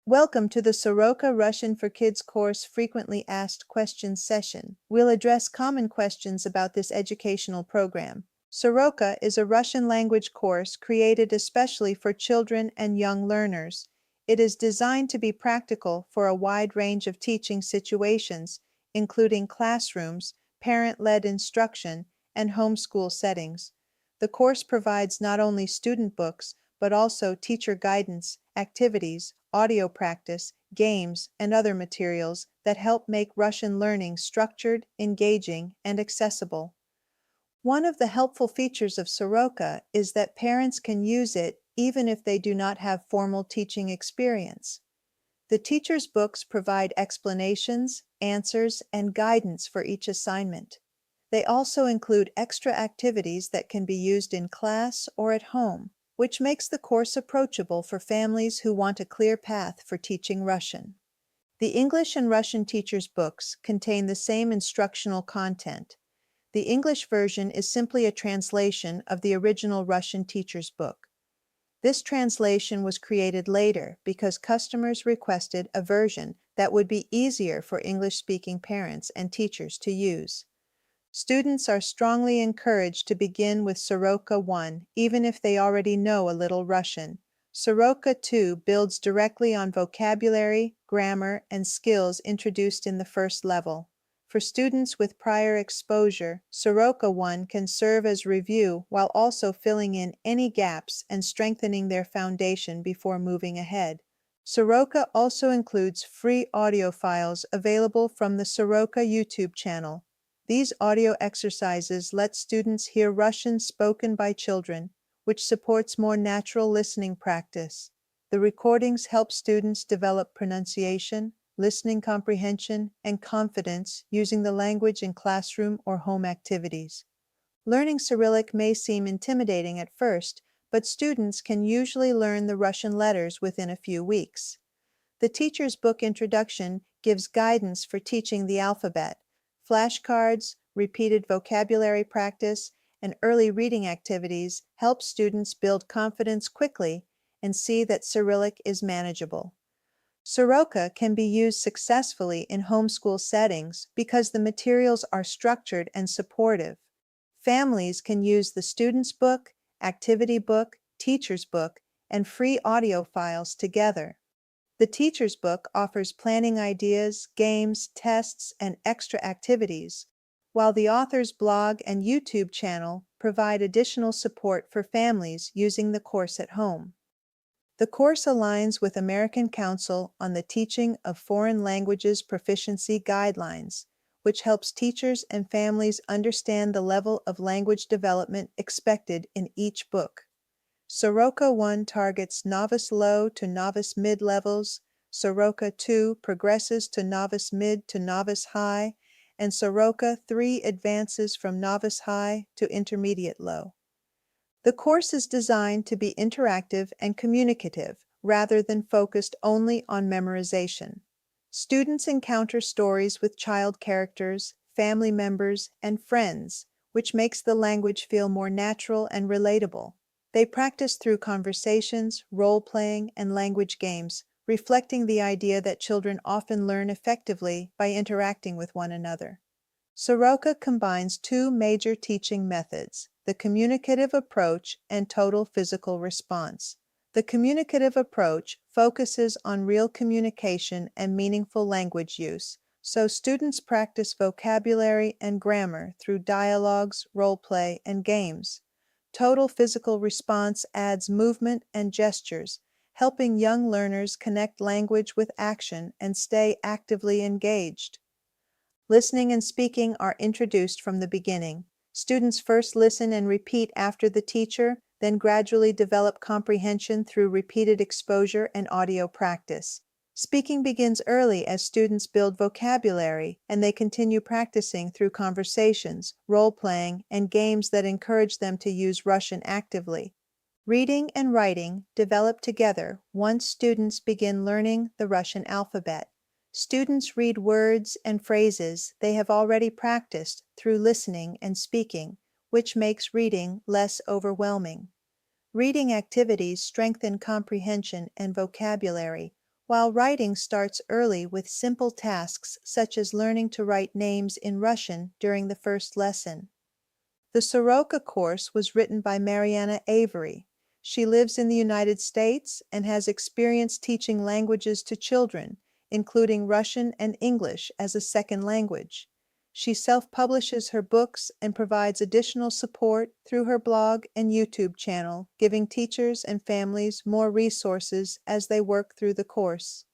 Welcome to the Soroka Russian for Kids course Frequently Asked Questions session. We'll address common questions about this educational program. Soroka is a Russian language course created especially for children and young learners. It is designed to be practical for a wide range of teaching situations, including classrooms, parent-led instruction, and homeschool settings. The course provides not only student books, but also teacher guidance, activities, audio practice, games, and other materials that help make Russian learning structured, engaging, and accessible. One of the helpful features of Soroka is that parents can use it even if they do not have formal teaching experience. The teacher's books provide explanations, answers, and guidance for each assignment. They also include extra activities that can be used in class or at home, which makes the course approachable for families who want a clear path for teaching Russian. The English and Russian teachers' books contain the same instructional content. The English version is simply a translation of the original Russian teacher's book. This translation was created later because customers requested a version that would be easier for English-speaking parents and teachers to use. Students are strongly encouraged to begin with Soroka 1, even if they already know a little Russian. Soroka 2 builds directly on vocabulary, grammar, and skills introduced in the first level. For students with prior exposure, Soroka 1 can serve as review while also filling in any gaps and strengthening their foundation before moving ahead. Soroka also includes free audio files available from the Soroka YouTube channel. These audio exercises let students hear Russian spoken by children, which supports more natural listening practice. The recordings help students develop pronunciation, listening comprehension, and confidence using the language in classroom or home activities. Learning Cyrillic may seem intimidating at first, but students can usually learn the Russian letters within a few weeks. The teacher's book introduction gives guidance for teaching the alphabet. Flashcards, repeated vocabulary practice, and early reading activities help students build confidence quickly and see that Cyrillic is manageable. Soroka can be used successfully in homeschool settings because the materials are structured and supportive. Families can use the student's book, activity book, teacher's book, and free audio files together. The teacher's book offers planning ideas, games, tests, and extra activities, while the author's blog and YouTube channel provide additional support for families using the course at home. The course aligns with American Council on the Teaching of Foreign Languages Proficiency Guidelines, which helps teachers and families understand the level of language development expected in each book. Soroka 1 targets novice low to novice mid levels, Soroka 2 progresses to novice mid to novice high, and Soroka 3 advances from novice high to intermediate low. The course is designed to be interactive and communicative rather than focused only on memorization. Students encounter stories with child characters, family members, and friends, which makes the language feel more natural and relatable. They practice through conversations, role-playing, and language games, reflecting the idea that children often learn effectively by interacting with one another. Soroka combines two major teaching methods, the communicative approach and total physical response. The communicative approach focuses on real communication and meaningful language use, so students practice vocabulary and grammar through dialogues, role-play, and games. Total physical response adds movement and gestures, helping young learners connect language with action and stay actively engaged. Listening and speaking are introduced from the beginning. Students first listen and repeat after the teacher, then gradually develop comprehension through repeated exposure and audio practice. Speaking begins early as students build vocabulary, and they continue practicing through conversations, role-playing, and games that encourage them to use Russian actively. Reading and writing develop together once students begin learning the Russian alphabet. Students read words and phrases they have already practiced through listening and speaking, which makes reading less overwhelming. Reading activities strengthen comprehension and vocabulary, while writing starts early with simple tasks such as learning to write names in Russian during the first lesson. The Soroka course was written by Mariana Avery. She lives in the United States and has experience teaching languages to children, including Russian and English as a second language. She self-publishes her books and provides additional support through her blog and YouTube channel, giving teachers and families more resources as they work through the course.